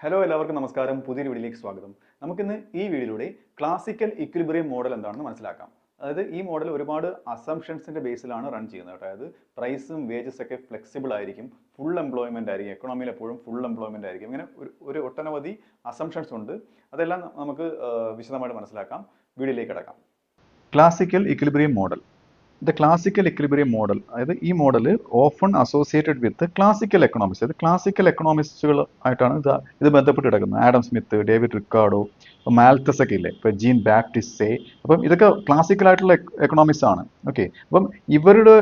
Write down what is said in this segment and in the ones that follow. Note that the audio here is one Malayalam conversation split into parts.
ഹലോ എല്ലാവർക്കും നമസ്കാരം. പുതിയൊരു വീഡിയോയിലേക്ക് സ്വാഗതം. നമുക്കിന്ന് ഈ വീഡിയോയിലൂടെ ക്ലാസിക്കൽ ഇക്വിലിബ്രിയം മോഡൽ എന്താണെന്ന് മനസ്സിലാക്കാം. അതായത് ഈ മോഡൽ ഒരുപാട് അസംഷൻസിന്റെ ബേസിലാണ് റൺ ചെയ്യുന്നത്. അതായത് പ്രൈസും വേജസ് ഒക്കെ ഫ്ലെക്സിബിൾ ആയിരിക്കും, ഫുൾ എംപ്ലോയ്മെന്റ് ആയിരിക്കും, എക്കണോമിയിൽ എപ്പോഴും ഫുൾ എംപ്ലോയ്മെന്റ് ആയിരിക്കും. ഇങ്ങനെ ഒരു ഒട്ടനവധി അസംഷൻസ് ഉണ്ട്. അതെല്ലാം നമുക്ക് വിശദമായിട്ട് മനസ്സിലാക്കാം. വീഡിയോയിലേക്ക് കിടക്കാം. Classical equilibrium model. The classical equilibrium model, അതായത് ഈ model often associated with classical economics. അതായത് ക്ലാസിക്കൽ എക്കണോമിക്സുകൾ ആയിട്ടാണ് ഇത് ബന്ധപ്പെട്ട് കിടക്കുന്നത്. ആഡം സ്മിത്ത്, ഡേവിഡ് റിക്കാർഡോ, മാൽത്തസ് ഒക്കെ ഇല്ലേ, ഇപ്പൊ ജീൻ ബാപ്റ്റിസ്റ്റ്. അപ്പം ഇതൊക്കെ ക്ലാസിക്കൽ ആയിട്ടുള്ള എക്കണോമിക്സ് ആണ്. ഓക്കെ, അപ്പം ഇവരുടെ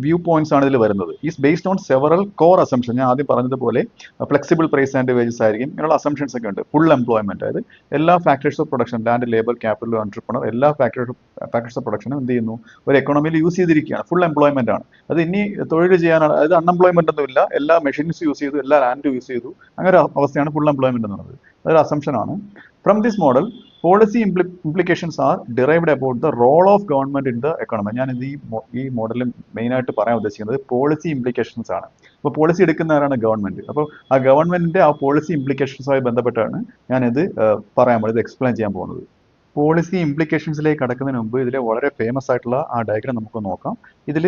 വ്യൂ പോയിന്റ്സ് ആണ് ഇതിൽ വരുന്നത്. Is based on several core assumption. ഞാൻ ആദ്യം പറഞ്ഞതുപോലെ ഫ്ലെക്സിബിൾ പ്രൈസ് ആൻഡ് വേജസ് ആയിരിക്കും, ഇങ്ങനെയുള്ള അസംഷൻസ് ഒക്കെ ഉണ്ട്. ഫുൾ എംപ്ലോയ്മെന്റ്, അതായത് എല്ലാ factors of production, land, labour, capital, entrepreneur, എല്ലാ ഫാക്ടേഴ്സ് ഓഫ് പ്രൊഡക്ഷനും എന്ത് ചെയ്യുന്നു, ഒരു എക്കണോമിയിൽ യൂസ് ചെയ്തിരിക്കുകയാണ്. ഫുൾ എംപ്ലോയ്മെന്റ് ആണ്. അത് ഇനി തൊഴിൽ ചെയ്യാനാണ്, അതായത് അൺഎംപ്ലോയ്മെന്റ് ഒന്നും ഇല്ല. എല്ലാ മെഷീൻസ് യൂസ് ചെയ്തു, എല്ലാ ലാൻഡ് യൂസ് ചെയ്തു, അങ്ങനെ ഒരു അവസ്ഥയാണ് ഫുൾ എംപ്ലോയ്മെന്റ് എന്ന് പറയുന്നത്. അതൊരു അസംഷൻ ആണ്. From this model policy implications are derived about the role of government in the economy. ഞാൻ ഈ മോഡലിൽ മെയിൻ ആയിട്ട് പറയാൻ ഉദ്ദേശിക്കുന്നത് പോളിസി ഇംപ്ലിക്കേഷൻസ് ആണ്. അപ്പോൾ പോളിസി എടുക്കുന്നവരാണ് ഗവൺമെന്റ്. അപ്പോൾ ആ ഗവൺമെന്റിന്റെ ആ പോളിസി ഇംപ്ലിക്കേഷൻസുമായി ബന്ധപ്പെട്ടാണ് ഞാനിത് പറയാൻ പോകുന്നത്, എക്സ്പ്ലെയിൻ ചെയ്യാൻ പോകുന്നത്. പോളിസി ഇംപ്ലിക്കേഷൻസിലേക്ക് കടക്കുന്നതിന് മുമ്പ് ഇതിലെ വളരെ ഫേമസ് ആയിട്ടുള്ള ആ ഡയഗ്രാം നമുക്ക് നോക്കാം. ഇതിൽ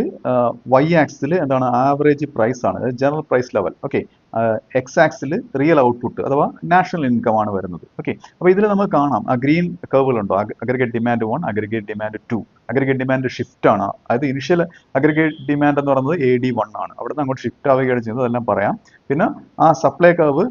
വൈ ആക്സിൽ എന്താണ്, ആവറേജ് പ്രൈസ് ആണ്, general price level. Okay, X axis real output അഥവാ നാഷണൽ ഇൻകം ആണ് വരുന്നത്. ഓക്കെ, അപ്പോൾ ഇതിൽ നമുക്ക് കാണാം ആ ഗ്രീൻ കർവുകളുണ്ടോ, aggregate demand 1, aggregate demand 2. Aggregate demand shift ആണ്. അതായത് ഇനിഷ്യൽ അഗ്രിഗേറ്റ് ഡിമാൻഡ് എന്ന് പറയുന്നത് AD1 ആണ്. അവിടെ നിന്ന് അങ്ങോട്ട് ഷിഫ്റ്റ് ആവുകയാണ് ചെയ്യുന്നത്, അതെല്ലാം പറയാം. പിന്നെ ആ supply curve,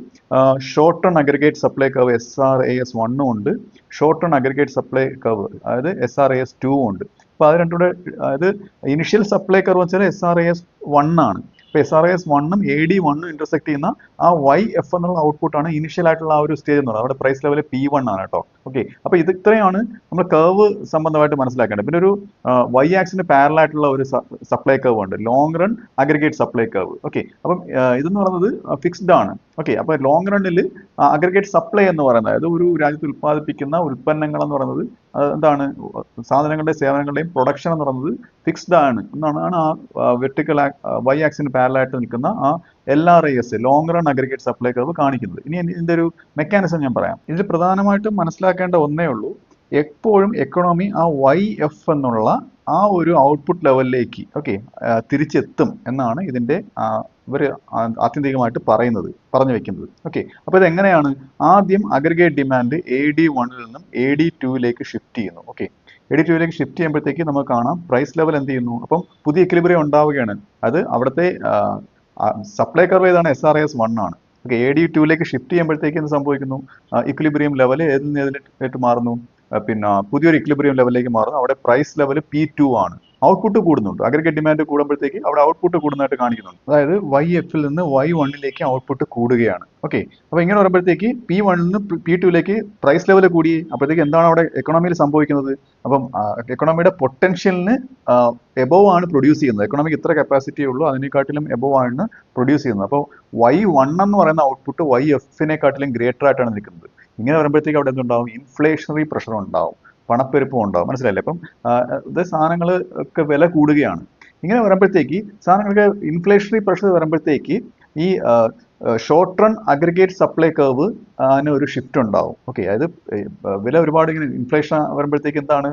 short turn aggregate supply curve SRAS1 ഉണ്ട്, short turn aggregate supply curve അതായത് SRAS2 ഉണ്ട്. അപ്പോൾ അത് രണ്ടും കൂടെ, അതായത് ഇനിഷ്യൽ സപ്ലൈ കർവ് വെച്ചാൽ SRAS1 ആണ്. ഇപ്പോൾ SRAS1ഉം AD1ഉം ഇന്റർസെക്ട് ചെയ്യുന്ന ആ YF എന്നുള്ള ഔട്ട്പുട്ട് ആണ് ഇനിഷ്യൽ ആയിട്ടുള്ള ആ ഒരു സ്റ്റേജ് എന്ന് പറയുന്നത്. അവിടെ പ്രൈസ് ലെവൽ P1 ആണ് കേട്ടോ. ഓക്കെ, അപ്പോൾ ഇത് ഇത്രയാണ് നമ്മൾ കർവ് സംബന്ധമായിട്ട് മനസ്സിലാക്കേണ്ടത്. പിന്നെ ഒരു Y ആക്സിന് പാരലൽ ആയിട്ടുള്ള ഒരു സപ്ലൈ കർവ് ഉണ്ട്, long run aggregate supply curve. Okay, അപ്പം ഇതെന്ന് പറയുന്നത് ഫിക്സ്ഡ് ആണ്. ഓക്കെ, അപ്പോൾ ലോങ് റണ്ണിൽ അഗ്രിഗേറ്റ് സപ്ലൈ എന്ന് പറയുന്നത്, അതായത് ഒരു രാജ്യത്ത് ഉൽപ്പാദിപ്പിക്കുന്ന ഉൽപ്പന്നങ്ങൾ എന്ന് പറയുന്നത് എന്താണ്, സാധനങ്ങളുടെയും സേവനങ്ങളുടെയും പ്രൊഡക്ഷൻ എന്ന് പറയുന്നത് ഫിക്സ്ഡ് ആണ് എന്നാണ് ആ വെർട്ടിക്കൽ Y ആക്സിന് പാരലായിട്ട് നിൽക്കുന്ന ആ LRAS, long run aggregate supply curve കാണിക്കുന്നത്. ഇനി ഇതിന്റെ ഒരു മെക്കാനിസം ഞാൻ പറയാം. ഇതിൽ പ്രധാനമായിട്ടും മനസ്സിലാക്കേണ്ട ഒന്നേ ഉള്ളൂ, എപ്പോഴും എക്കണോമി ആ YF എന്നുള്ള ആ ഒരു ഔട്ട്പുട്ട് ലെവലിലേക്ക് തിരിച്ചെത്തും എന്നാണ് ഇതിന്റെ ഇവർ ആത്യന്തികമായിട്ട് പറഞ്ഞു വെക്കുന്നത്. ഓക്കെ, അപ്പോൾ ഇത് എങ്ങനെയാണ്, ആദ്യം അഗ്രിഗേറ്റ് ഡിമാൻഡ് AD1 നിന്നും AD2ലേക്ക് ഷിഫ്റ്റ് ചെയ്യുന്നു. ഓക്കെ, AD2ലേക്ക് ഷിഫ്റ്റ് ചെയ്യുമ്പോഴത്തേക്ക് നമുക്ക് കാണാം പ്രൈസ് ലെവൽ എന്ത് ചെയ്യുന്നു, അപ്പം പുതിയ ഇക്വിലിബ്രിയം ഉണ്ടാവുകയാണ്. അത് അവിടുത്തെ സപ്ലൈ കർവ് ഏതാണ്, SRAS1 ആണ്. ഓക്കെ, AD2ലേക്ക് ഷിഫ്റ്റ് ചെയ്യുമ്പോഴത്തേക്ക് എന്ത് സംഭവിക്കുന്നു, ഇക്വിലിബ്രിയം ലെവൽ ഏതിലേക്ക് മാറുന്നു, പിന്നെ പുതിയൊരു ഇക്വിലിബ്രിയം ലെവലിലേക്ക് മാറുന്നു. അവിടെ പ്രൈസ് ലെവൽ P2 ആണ്. ഔട്ട്പുട്ട് കൂടുന്നുണ്ട്, അഗ്രിഗേറ്റ് ഡിമാൻഡ് കൂടുമ്പോഴത്തേക്ക് അവിടെ ഔട്ട്പുട്ട് കൂടുന്നതായിട്ട് കാണിക്കുന്നുണ്ട്. അതായത് YF ൽ നിന്ന് Y1ലേക്ക് ഔട്ട്പുട്ട് കൂടുകയാണ്. ഓക്കെ, അപ്പോൾ ഇങ്ങനെ വരുമ്പോഴത്തേക്ക് P1 നിന്ന് P2ലേക്ക് പ്രൈസ് ലെവൽ കൂടി, അപ്പോഴത്തേക്ക് എന്താണ് അവിടെ എക്കണോമിയിൽ സംഭവിക്കുന്നത്, അപ്പം എക്കണോമിയുടെ പൊട്ടൻഷ്യലിന് എബോവ് ആണ് പ്രൊഡ്യൂസ് ചെയ്യുന്നത്. എക്കണോമിക്ക് ഇത്ര കപ്പാസിറ്റി ഉള്ളൂ, അതിനെക്കാട്ടിലും എബോവ് ആണ് പ്രൊഡ്യൂസ് ചെയ്യുന്നത്. അപ്പോൾ Y1 എന്ന് പറയുന്ന ഔട്ട്പുട്ട് YF-നെക്കാട്ടിലും ഗ്രേറ്റർ ആയിട്ടാണ് നിൽക്കുന്നത്. ഇങ്ങനെ വരുമ്പോഴത്തേക്ക് അവിടെ എന്തുണ്ടാവും, ഇൻഫ്ലേഷണറി പ്രഷർ ഉണ്ടാവും, പണപ്പെരുപ്പം ഉണ്ടാവും. മനസ്സിലായില്ലേ? അപ്പം ഇത് സാധനങ്ങൾ ഒക്കെ വില കൂടുകയാണ്. ഇങ്ങനെ വരുമ്പോഴത്തേക്ക് സാധനങ്ങൾക്ക് ഇൻഫ്ലേഷണറി പ്രഷർ വരുമ്പോഴത്തേക്ക് ഈ short run aggregate supply curve അതിന് ഒരു ഷിഫ്റ്റ് ഉണ്ടാവും. ഓക്കെ, അതായത് വില ഒരുപാട് ഇങ്ങനെ ഇൻഫ്ലേഷൻ വരുമ്പോഴത്തേക്ക് എന്താണ്,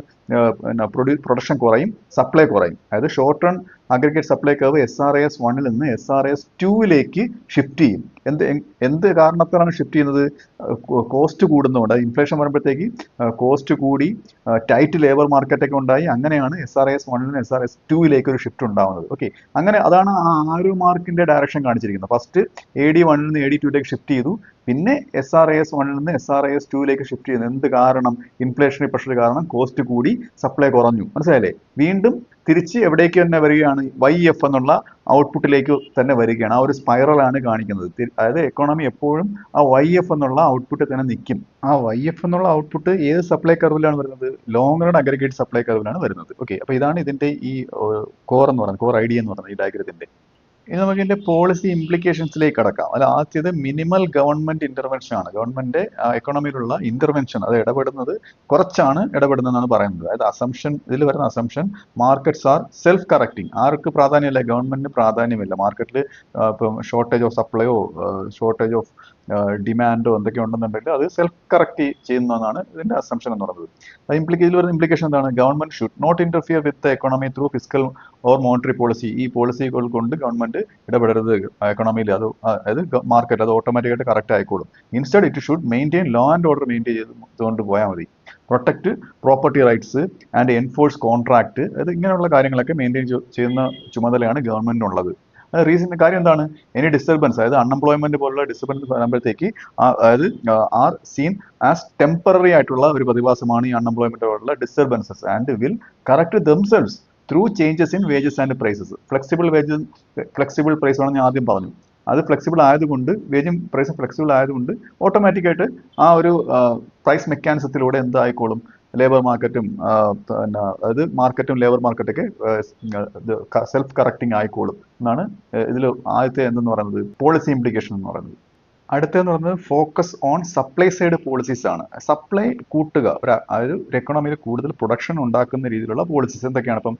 പ്രൊഡക്ഷൻ കുറയും, സപ്ലൈ കുറയും. അതായത് short run aggregate supply curve SRAS1 നിന്ന് SRAS2ലേക്ക് ഷിഫ്റ്റ് ചെയ്യും. എന്ത് കാരണത്താലാണ് ഷിഫ്റ്റ് ചെയ്യുന്നത്, കോസ്റ്റ് കൂടുന്നതുകൊണ്ട്. ഇൻഫ്ലേഷൻ വരുമ്പോഴത്തേക്ക് കോസ്റ്റ് കൂടി, ടൈറ്റ് ലേബർ മാർക്കറ്റൊക്കെ ഉണ്ടായി, അങ്ങനെയാണ് SRAS1 നിന്ന് SRAS2ലേക്ക് ഒരു ഷിഫ്റ്റ് ഉണ്ടാവുന്നത്. ഓക്കെ, അങ്ങനെ അതാണ് ആ ആരോ മാർക്കിന്റെ ഡയറക്ഷൻ കാണിച്ചിരിക്കുന്നത്. ഫസ്റ്റ് AD1 നിന്ന് AD2ലേക്ക് ഷിഫ്റ്റ് ചെയ്തു, പിന്നെ SRAS1 നിന്ന് SRAS2ലേക്ക് ഷിഫ്റ്റ് ചെയ്യുന്നത്. എന്ത് കാരണം, ഇൻഫ്ലേഷണറി പ്രഷർ കാരണം കോസ്റ്റ് കൂടി, സപ്ലൈ കുറഞ്ഞു. മനസ്സിലായില്ലേ? വീണ്ടും തിരിച്ച് എവിടേക്ക് തന്നെ വരികയാണ്, YF എന്നുള്ള ഔട്ട്പുട്ടിലേക്ക് തന്നെ വരികയാണ്. ആ ഒരു സ്പൈറലാണ് കാണിക്കുന്നത്. അതായത് എക്കോണമി എപ്പോഴും ആ YF എന്നുള്ള ഔട്ട്പുട്ടിൽ തന്നെ നിൽക്കും. ആ YF എന്നുള്ള ഔട്ട്പുട്ട് ഏത് സപ്ലൈ കർവിലാണ് വരുന്നത്, ലോങ് റൺ അഗ്രിഗേറ്റ് സപ്ലൈ കർവിലാണ് വരുന്നത്. ഓക്കെ, അപ്പോൾ ഇതാണ് ഇതിന്റെ ഈ കോർ എന്ന് പറയുന്നത്, കോർ ഐഡിയ എന്ന് പറയുന്നത് ഈ ഡയഗ്രത്തിന്റെ. ഇനി നമുക്ക് ഇതിന്റെ പോളിസി ഇംപ്ലിക്കേഷൻസിലേക്ക് കടക്കാം. അല്ല, ആദ്യത്തേത് മിനിമൽ ഗവൺമെന്റ് ഇന്റർവെൻഷൻ ആണ്. ഗവൺമെന്റ് എക്കണോമിയിലുള്ള ഇന്റർവെൻഷൻ, അത് ഇടപെടുന്നത് കുറച്ചാണ് ഇടപെടുന്നതെന്നാണ് പറയുന്നത്. അതായത് അസംഷൻ, ഇതിൽ വരുന്ന assumption, markets are self correcting. ആർക്ക് പ്രാധാന്യമില്ല, ഗവൺമെന്റിന് പ്രാധാന്യമില്ല. മാർക്കറ്റിൽ ഇപ്പം ഷോർട്ടേജ് ഓഫ് സപ്ലൈയോ ഷോർട്ടേജ് ഓഫ് ഡിമാൻഡോ എന്തൊക്കെ ഉണ്ടെന്നുണ്ടെങ്കിൽ അത് സെൽഫ് കറക്റ്റ് ചെയ്യുന്നതാണ് ഇതിന്റെ അസംഷൻ എന്ന് പറയുന്നത്. ഇതിൽ വരുന്ന ഇംപ്ലിക്കേഷൻ എന്താണ്? Government should not interfere with the economy through fiscal or monetary policy. ഈ പോളിസികൾ കൊണ്ട് ഗവൺമെന്റ് ഇടപെടരുത് എക്കണോമിയിൽ. അതായത് മാർക്കറ്റ് അത് ഓട്ടോമാറ്റിക്കായിട്ട് കറക്റ്റ് ആയിക്കോളും. Instead it should maintain law and order maintain ചെയ്തുകൊണ്ട് പോയാൽ മതി. Protect property rights and enforce contract, അത് ഇങ്ങനെയുള്ള കാര്യങ്ങളൊക്കെ മെയിൻറ്റെയിൻ ചെയ്യുന്ന ചുമതലയാണ് ഗവൺമെന്റിനുള്ളത്. റീസൺ കാര്യം എന്താണ്? എനി ഡിസ്റ്റർബൻസ്, അതായത് അൺഎംപ്ലോയ്മെന്റ് പോലുള്ള ഡിസ്റ്റർബൻസ് വരുമ്പോഴത്തേക്ക് അതായത് ആർ സീൻ ആസ് ടെമ്പററി ആയിട്ടുള്ള ഒരു പ്രതിഭാസമാണ് ഈ അൺഎംപ്ലോയ്മെന്റ് പോലുള്ള disturbances and will correct themselves through changes in wages and prices. Flexible price ആണെന്ന് ഞാൻ ആദ്യം പറഞ്ഞു. അത് ഫ്ലെക്സിബിൾ ആയതുകൊണ്ട്, വേജും പ്രൈസും ഫ്ലെക്സിബിൾ ആയതുകൊണ്ട് ഓട്ടോമാറ്റിക്കായിട്ട് ആ ഒരു പ്രൈസ് മെക്കാനിസത്തിലൂടെ എന്തായിക്കോളും, ലേബർ മാർക്കറ്റും പിന്നെ അതായത് മാർക്കറ്റും ലേബർ മാർക്കറ്റൊക്കെ സെൽഫ് കറക്റ്റിംഗ് ആയിക്കോളും എന്നാണ് ഇതിൽ ആദ്യത്തെ എന്തെന്ന് പറയുന്നത് പോളിസി ഇംപ്ലിക്കേഷൻ എന്ന് പറയുന്നത്. അടുത്തതെന്ന് പറയുന്നത് focus on supply side policies ആണ്. സപ്ലൈ കൂട്ടുക, അതായത് ഒരു എക്കണോമിയിൽ കൂടുതൽ പ്രൊഡക്ഷൻ ഉണ്ടാക്കുന്ന രീതിയിലുള്ള പോളിസീസ് എന്തൊക്കെയാണ്? ഇപ്പം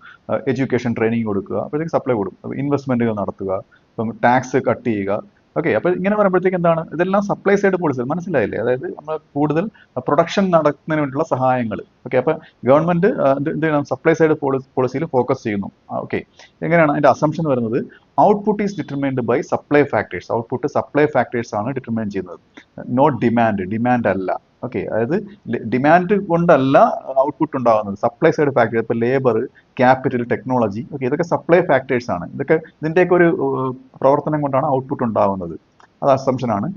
എഡ്യൂക്കേഷൻ ട്രെയിനിങ് കൊടുക്കുക, അപ്പോഴത്തേക്ക് സപ്ലൈ കൂടും. ഇൻവെസ്റ്റ്മെന്റുകൾ നടത്തുക, ഇപ്പം ടാക്സ് കട്ട് ചെയ്യുക. ഓക്കെ, അപ്പോൾ ഇങ്ങനെ വരുമ്പോഴത്തേക്ക് എന്താണ്? ഇതെല്ലാം സപ്ലൈ സൈഡ് പോളിസി, മനസ്സിലായില്ലേ? അതായത് നമ്മൾ കൂടുതൽ പ്രൊഡക്ഷൻ നടത്തുന്നതിന് വേണ്ടിയുള്ള സഹായങ്ങൾ. ഓക്കെ, അപ്പോൾ ഗവൺമെന്റ് എന്ത് ചെയ്യണം? സപ്ലൈ സൈഡ് പോളിസിയിൽ ഫോക്കസ് ചെയ്യുന്നു. ഓക്കെ, എങ്ങനെയാണ് അതിന്റെ അസംഷൻ വരുന്നത്? Output is determined by supply factors. Output supply factors ആണ് ഡിറ്റർമൈൻ ചെയ്യുന്നത്, നോട്ട് ഡിമാൻഡ് അല്ല. ഓക്കെ, അതായത് ഡിമാൻഡ് കൊണ്ടല്ല ഔട്ട്പുട്ട് ഉണ്ടാകുന്നത്. സപ്ലൈ സൈഡ് ഫാക്ടർ, ഇപ്പോൾ ലേബർ, ക്യാപിറ്റൽ, ടെക്നോളജി, ഓക്കെ, ഇതൊക്കെ സപ്ലൈ ഫാക്ടേഴ്സ് ആണ്. ഇതിന്റെയൊക്കെ ഒരു പ്രവർത്തനം കൊണ്ടാണ് ഔട്ട്പുട്ട് ഉണ്ടാകുന്നത്. അത് അസംഷൻ ആണ്.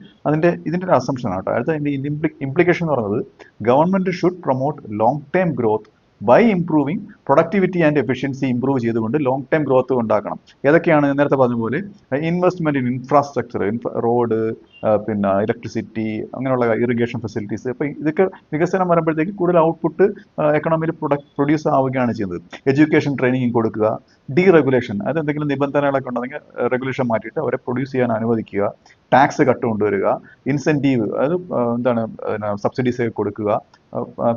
ഇതിന്റെ ഒരു അസംഷൻ ആണ് കേട്ടോ. അടുത്ത ഇംപ്ലിക്കേഷൻ എന്ന് പറയുന്നത് government should promote long term growth by improving productivity and efficiency. Improve ചെയ്തുകൊണ്ട് ലോങ് ടൈം ഗ്രോത്ത് ഉണ്ടാക്കണം. ഏതൊക്കെയാണ്? നേരത്തെ പറഞ്ഞ പോലെ ഇൻവെസ്റ്റ്മെന്റ് ഇൻ ഇൻഫ്രാസ്ട്രക്ചർ, റോഡ്, പിന്നെ ഇലക്ട്രിസിറ്റി, അങ്ങനെയുള്ള ഇറിഗേഷൻ ഫെസിലിറ്റീസ്. അപ്പോൾ ഇതൊക്കെ വികസനം വരുമ്പോഴത്തേക്ക് കൂടുതൽ ഔട്ട്പുട്ട് എക്കണോമിയിൽ പ്രൊഡ്യൂസ് ആവുകയാണ് ചെയ്യുന്നത്. എഡ്യൂക്കേഷൻ ട്രെയിനിങ് കൊടുക്കുക. ഡീറെഗുലേഷൻ, അത് എന്തെങ്കിലും നിബന്ധനകളൊക്കെ ഉണ്ടെങ്കിൽ റെഗുലേഷൻ മാറ്റിയിട്ട് അവരെ പ്രൊഡ്യൂസ് ചെയ്യാൻ അനുവദിക്കുക. ടാക്സ് കട്ട് കൊണ്ടുവരിക. ഇൻസെൻറ്റീവ്, അതായത് എന്താണ് സബ്സിഡീസ് കൊടുക്കുക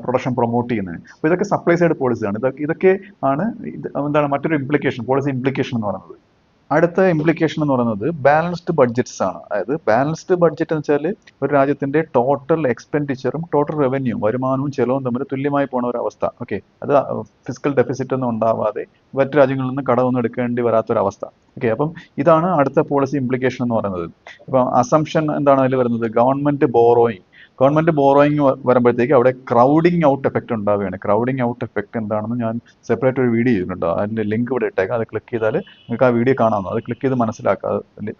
പ്രൊഡക്ഷൻ പ്രൊമോട്ട് ചെയ്യുന്നതിന്. അപ്പോൾ ഇതൊക്കെ സപ്ലൈ സൈഡ് പോളിസിയാണ്. ഇതൊക്കെ ആണ് എന്താണ് മറ്റൊരു ഇംപ്ലിക്കേഷൻ, പോളിസി ഇംപ്ലിക്കേഷൻ എന്ന് പറയുന്നത്. അടുത്ത ഇംപ്ലിക്കേഷൻ എന്ന് പറയുന്നത് ബാലൻസ്ഡ് ബഡ്ജറ്റ്സ് ആണ്. അതായത് ബാലൻസ്ഡ് ബഡ്ജറ്റ് എന്ന് വെച്ചാൽ ഒരു രാജ്യത്തിന്റെ ടോട്ടൽ എക്സ്പെൻഡിച്ചറും ടോട്ടൽ റവന്യൂ, വരുമാനവും ചെലവും തമ്മിൽ തുല്യമായി പോണ ഒരു അവസ്ഥ. ഓക്കെ, അത് ഫിസിക്കൽ ഡെഫിസിറ്റ് ഒന്നും ഉണ്ടാവാതെ മറ്റു രാജ്യങ്ങളിൽ നിന്ന് കടമൊന്നും എടുക്കേണ്ടി വരാത്തൊരവസ്ഥ. ഓക്കെ, അപ്പം ഇതാണ് അടുത്ത പോളിസി ഇംപ്ലിക്കേഷൻ എന്ന് പറയുന്നത്. ഇപ്പം അസംഷൻ എന്താണ് അതിൽ വരുന്നത്? ഗവൺമെന്റ് ബോറോയിങ് വരുമ്പോഴത്തേക്ക് അവിടെ ക്രൗഡിങ് ഔട്ട് എഫക്റ്റ് ഉണ്ടാവുകയാണ്. ക്രൗഡിങ് ഔട്ട് എഫക്റ്റ് എന്താണെന്ന് ഞാൻ സെപ്പറേറ്റ് ഒരു വീഡിയോ ചെയ്യുന്നുണ്ട്. അതിന്റെ ലിങ്ക് ഇവിടെ ഇട്ടേക്കാം. അത് ക്ലിക്ക് ചെയ്താൽ നിങ്ങൾക്ക് ആ വീഡിയോ കാണാവുന്നു. അത് ക്ലിക്ക് ചെയ്ത് മനസ്സിലാക്കുക,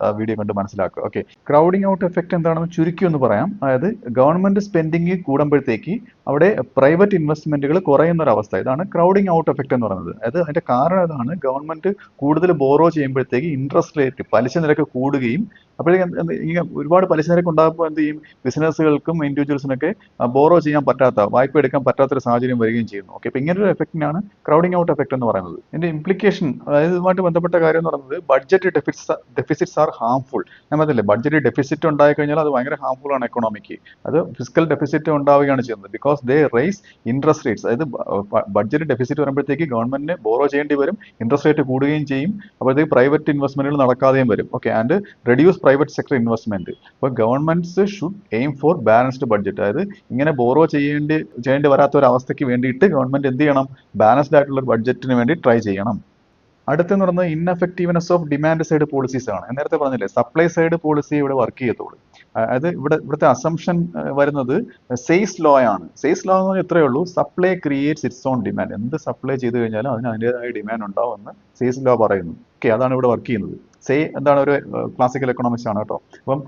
ആ വീഡിയോ കണ്ട് മനസ്സിലാക്കുക. ഓക്കെ, ക്രൗഡിങ് ഔട്ട് എഫക്റ്റ് എന്താണെന്ന് ചുരുക്കി ഒന്ന് പറയാം. അതായത് ഗവൺമെന്റ് സ്പെൻഡിങ് കൂടുമ്പോഴത്തേക്ക് അവിടെ പ്രൈവറ്റ് ഇൻവെസ്റ്റ്മെന്റുകൾ കുറയുന്ന ഒരു അവസ്ഥ. ഇതാണ് ക്രൗഡിങ് ഔട്ട് എഫക്റ്റ് എന്ന് പറയുന്നത്. അത് അതിന്റെ കാരണം ഇതാണ്, ഗവൺമെന്റ് കൂടുതൽ ബോറോ ചെയ്യുമ്പോഴത്തേക്ക് ഇൻട്രസ്റ്റ് റേറ്റ്, പലിശ നിരക്ക് കൂടുകയും അപ്പോഴേക്കും ഒരുപാട് പലിശ നിരക്ക് ഉണ്ടാകുമ്പോൾ എന്ത് ചെയ്യും? ബിസിനസ്സുകൾക്കും ഇൻഡിവിജ്വൽസിനൊക്കെ ബോറോ ചെയ്യാൻ പറ്റാത്ത, വായ്പ എടുക്കാൻ പറ്റാത്തൊരു സാഹചര്യം വരികയും ചെയ്യുന്നു. ഓക്കെ, അപ്പോൾ ഇങ്ങനൊരു എഫക്റ്റിനാണ് ക്രൗഡിങ് ഔട്ട് എഫക്റ്റ് എന്ന് പറയുന്നത്. ഇതിന്റെ ഇംപ്ലിക്കേഷൻ, അതായത് ഇതുമായിട്ട് ബന്ധപ്പെട്ട കാര്യം എന്ന് പറയുന്നത് ബഡ്ജറ്റ് ഡെഫിസിറ്റ്സ് ആർ ഹാംഫുൾ. ഞാൻ പറഞ്ഞില്ലേ, ബഡ്ജറ്റ് ഡെഫിസിറ്റ് ഉണ്ടായി കഴിഞ്ഞാൽ അത് ഭയങ്കര ഹാംഫുൾ ആണ് എക്കണോമിക്ക്. അത് ഫിസിക്കൽ ഡെഫിസിറ്റ് ഉണ്ടാവുകയാണ് ചെയ്യുന്നത്. Because they raise interest rates. അതായത് ബഡ്ജറ്റ് ഡെഫിസിറ്റ് വരുമ്പോഴത്തേക്ക് ഗവൺമെന്റിന് ബോറോ ചെയ്യേണ്ടി വരും, ഇൻട്രസ്റ്റ് റേറ്റ് കൂടുകയും ചെയ്യും. അപ്പോഴത്തേക്ക് പ്രൈവറ്റ് ഇൻവെസ്റ്റ്മെന്റുകൾ നടക്കാതെയും വരും. Okay, and reduce private sector investment. അപ്പോൾ governments should aim for balanced budget. അതായത് ഇങ്ങനെ ബോറോ ചെയ്യേണ്ടി വരാത്ത ഒരു അവസ്ഥയ്ക്ക് വേണ്ടിയിട്ട് ഗവൺമെന്റ് എന്ത് ചെയ്യണം? ബാലൻസ്ഡ് ആയിട്ടുള്ള ഒരു ബഡ്ജറ്റിന് വേണ്ടി ട്രൈ ചെയ്യണം. അടുത്തെന്ന് പറയുന്നത് ഇൻഎഫക്റ്റീവ്നെസ് ഓഫ് ഡിമാൻഡ് സൈഡ് പോളിസീസ് ആണ്. നേരത്തെ പറഞ്ഞില്ലേ, സപ്ലൈ സൈഡ് പോളിസി ഇവിടെ വർക്ക് ചെയ്യത്തുള്ളൂ. അതായത് ഇവിടുത്തെ അസംഷൻ വരുന്നത് സെയ്സ് ലോ ആണ്. സെയ്സ് ലോ എന്ന് പറഞ്ഞാൽ ഇത്രയേ ഉള്ളൂ, supply creates it's on demand. എന്ത് സപ്ലൈ ചെയ്ത് കഴിഞ്ഞാലും അതിന് അതിൻ്റെതായ ഡിമാൻഡ് ഉണ്ടാവും എന്ന് സെയ്സ് ലോ പറയുന്നു. ഓക്കെ, അതാണ് ഇവിടെ വർക്ക് ചെയ്യുന്നത്. എന്താണ് ഒരു ക്ലാസിക്കൽ എക്കണോമിക്സ് ആണ് കേട്ടോ. അപ്പം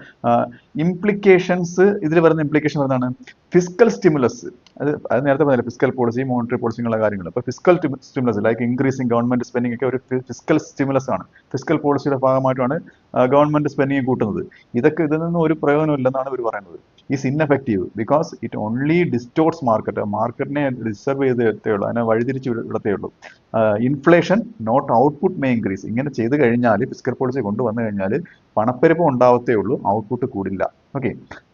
ഇംപ്ലിക്കേഷൻസ്, ഇതിൽ വരുന്ന ഇംപ്ലിക്കേഷൻ എന്താണ്? Physical stimulus. അത് നേരത്തെ പറഞ്ഞില്ല, ഫിസിക്കൽ പോളിസി, മോണിറ്ററി പോളിസി എന്നുള്ള കാര്യങ്ങൾ. അപ്പോൾ physical stimulus like increasing government spending ഒക്കെ ഒരു ഫിസിക്കൽ സ്റ്റിമുലസ് ആണ്. ഫിസിക്കൽ പോളിസിയുടെ ഭാഗമായിട്ടാണ് ഗവൺമെന്റ് സ്പെൻഡിങ് കൂട്ടുന്നത്. ഇതിൽ നിന്നും ഒരു പ്രയോജനമില്ലെന്നാണ് ഇവർ പറയുന്നത്. Is ineffective because it only distorts മാർക്കറ്റിനെ ഡിസ്റ്റർബ് ചെയ്തേ ഉള്ളൂ, അതിനെ വഴിതിരിച്ച് വിടത്തേ ഉള്ളൂ. Inflation not output may increase. ഇങ്ങനെ ചെയ്ത് കഴിഞ്ഞാൽ, ഫിസിക്കൽ പോളിസി കൊണ്ടുവന്നു കഴിഞ്ഞാൽ പണപ്പെരുപ്പം ഉണ്ടാവത്തേ ഉള്ളൂ, ഔട്ട്പുട്ട് കൂടില്ല. ഓക്കെ,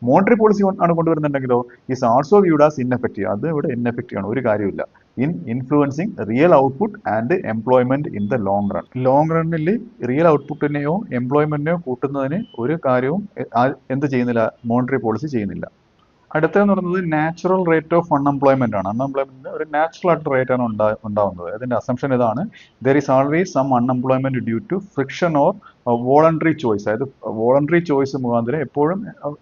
മോണിറ്ററി പോളിസി ആണ് കൊണ്ടുവരുന്നുണ്ടെങ്കിലോ is also viewed as ineffective. അത് ഇവിടെ ഇൻഎഫക്റ്റീവ് ആണ്, ഒരു കാര്യമില്ല. In influencing real output and employment in the long run. Long റണ്ണിൽ റിയൽ ഔട്ട്പുട്ടിനെയോ എംപ്ലോയ്മെന്റിനെയോ കൂട്ടുന്നതിന് ഒരു കാര്യവും എന്ത് ചെയ്യുന്നില്ല, മോണിറ്ററി പോളിസി ചെയ്യുന്നില്ല. അടുത്തതെന്ന് പറയുന്നത് നാച്ചുറൽ റേറ്റ് ഓഫ് അൺഎംപ്ലോയ്മെന്റ് ആണ്. അൺഎംപ്ലോയ്മെന്റിന് ഒരു നാച്ചുറൽ ആയിട്ട് റേറ്റ് ആണ് ഉണ്ടാവുന്നത്. അതിന്റെ അസംഷൻ ഇതാണ്: there is always some unemployment due to friction or voluntary choice. അതായത് വോളണ്ടറി ചോയ്സ് മുഖാന്തരം എപ്പോഴും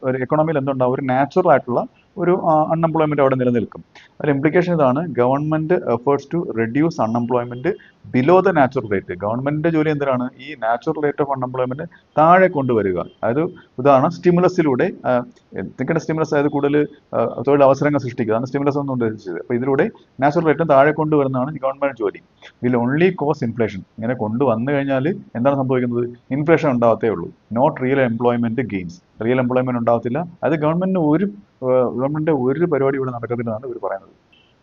ഒരു എക്കണോമിയിൽ എന്തുണ്ടാവും, ഒരു നാച്ചുറൽ ആയിട്ടുള്ള ഒരു അൺഎംപ്ലോയ്മെന്റ് അവിടെ നിലനിൽക്കും. അതിൽ ഇംപ്ലിക്കേഷൻ ഇതാണ്: government efforts to reduce unemployment below the natural rate. ഗവൺമെന്റിന്റെ ജോലി എന്തിനാണ്? ഈ നാച്ചുറൽ റേറ്റ് ഓഫ് അൺഎംപ്ലോയ്മെന്റ് താഴെ കൊണ്ടുവരിക. അതായത് ഉദാഹരണം സ്റ്റിമുലസിലൂടെ, എന്തൊക്കെയാണ് സ്റ്റിമുലസ്? അതായത് കൂടുതൽ തൊഴിലവസരങ്ങൾ സൃഷ്ടിക്കുക, അതാണ് സ്റ്റിമുലസ് എന്ന് ഉദ്ദേശിച്ചത്. അപ്പോൾ ഇതിലൂടെ നാച്ചുറൽ റേറ്റും താഴെ കൊണ്ടുവരുന്നതാണ് ഗവൺമെന്റ് ജോലി. Will only cause inflation. ഇങ്ങനെ കൊണ്ടുവന്നു കഴിഞ്ഞാൽ എന്താണ് സംഭവിക്കുന്നത്? ഇൻഫ്ലേഷൻ ഉണ്ടാവത്തേ ഉള്ളൂ. Not real employment gains. Real employment ഉണ്ടാവത്തില്ല. അത് ഗവൺമെന്റിന്റെ ഒരു പരിപാടി ഇവിടെ നടക്കത്തില്ലെന്നാണ് ഇവർ പറയുന്നത്.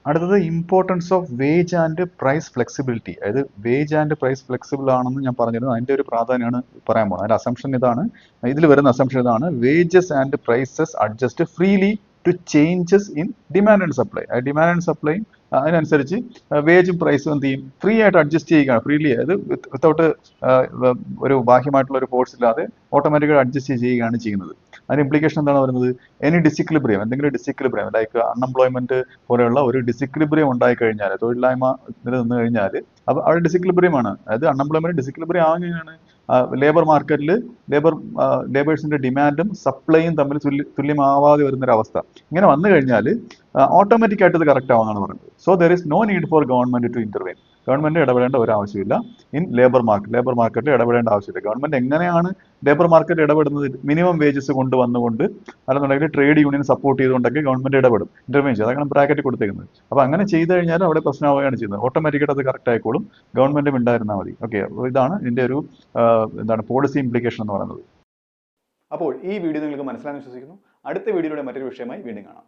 അടുത്തത് importance of wage and price flexibility. അതായത് വേജ് ആൻഡ് പ്രൈസ് ഫ്ലെക്സിബിൾ ആണെന്ന് ഞാൻ പറഞ്ഞിരുന്നു. അതിന്റെ ഒരു പ്രാധാന്യമാണ് പറയാൻ പോകുന്നത്. അതിന്റെ അസംഷൻ ഇതാണ്, ഇതിൽ വരുന്ന അസംഷൻ ഇതാണ്: wages and prices adjust freely to changes in demand and supply. Demand and supply അതിനനുസരിച്ച് വേജും പ്രൈസും എന്ത് ചെയ്യും? ഫ്രീ ആയിട്ട് അഡ്ജസ്റ്റ് ചെയ്യുകയാണ്. ഫ്രീലി, അതായത് വിത്തൗട്ട് ഒരു ബാഹ്യമായിട്ടുള്ള ഒരു ഫോഴ്സ് ഇല്ലാതെ ഓട്ടോമാറ്റിക്കായി അഡ്ജസ്റ്റ് ചെയ്യുകയാണ് ചെയ്യുന്നത്. അതിന് ഇംപ്ലിക്കേഷൻ എന്താണ് പറയുന്നത്? എനി ഡിസിക്ലിബ്രിയം, എന്തെങ്കിലും ഡിസിക്ലിബ്രിയം, ലൈക്ക് അൺഎംപ്ലോയ്മെന്റ് പോലെയുള്ള ഒരു ഡിസിക്ലിബ്രിയം ഉണ്ടായിക്കഴിഞ്ഞാൽ, തൊഴിലില്ലായ്മ നിലനിന്ന് കഴിഞ്ഞാൽ, അപ്പോൾ അവിടെ ഡിസിക്ലിബ്രിയം ആണ്. അതായത് അൺഎംപ്ലോയ്മെന്റ് ഡിസിക്ലിബ്രിയം ആവുകയാണ്. ലേബർ മാർക്കറ്റിൽ ലേബേഴ്സിന്റെ ഡിമാൻഡും സപ്ലൈയും തമ്മിൽ തുല്യമാവാതെ വരുന്നൊരവസ്ഥ. ഇങ്ങനെ വന്നു കഴിഞ്ഞാൽ ഓട്ടോമാറ്റിക് ആയിട്ട് ഇത് കറക്റ്റ് ആവുമെന്നാണ് പറയുന്നത്. So there is no need for government to intervene. Government ഇടപെടേണ്ട ഒരു ആവശ്യമില്ല ഇൻ ലേബർ മാർക്കറ്റിൽ ഇടപെടേണ്ട ആവശ്യമില്ല. ഗവൺമെന്റ് എങ്ങനെയാണ് ലേബർ മാർക്കറ്റ് ഇടപെടുന്നത്? മിനിമം വേജസ് കൊണ്ടുവന്നുകൊണ്ട്, അല്ലെന്നുണ്ടെങ്കിൽ ട്രേഡ് യൂണിയൻ സപ്പോർട്ട് ചെയ്തുകൊണ്ടൊക്കെ ഗവൺമെന്റ് ഇന്റർവെയിൻ ചെയ്യും. അതാണ് ബ്രാക്കറ്റ് കൊടുത്തേക്കുന്നത്. അപ്പോൾ അങ്ങനെ ചെയ്തു കഴിഞ്ഞാൽ അവിടെ പ്രശ്നമാവുകയാണ് ചെയ്യുന്നത്. ഓട്ടോമാറ്റിക്കായിട്ട് അത് കറക്റ്റ് ആയിക്കോളും, ഗവൺമെന്റും ഉണ്ടായിരുന്നാൽ മതി. ഓക്കെ, ഇതാണ് ഇതിന്റെ ഒരു പോളിസി ഇംപ്ലിക്കേഷൻ എന്ന് പറയുന്നത്. അപ്പോൾ ഈ വീഡിയോ നിങ്ങൾക്ക് മനസ്സിലായെന്ന് വിശ്വസിക്കുന്നു. അടുത്ത വീഡിയോയുടെ മറ്റൊരു വിഷയമായി വീണ്ടും കാണാം.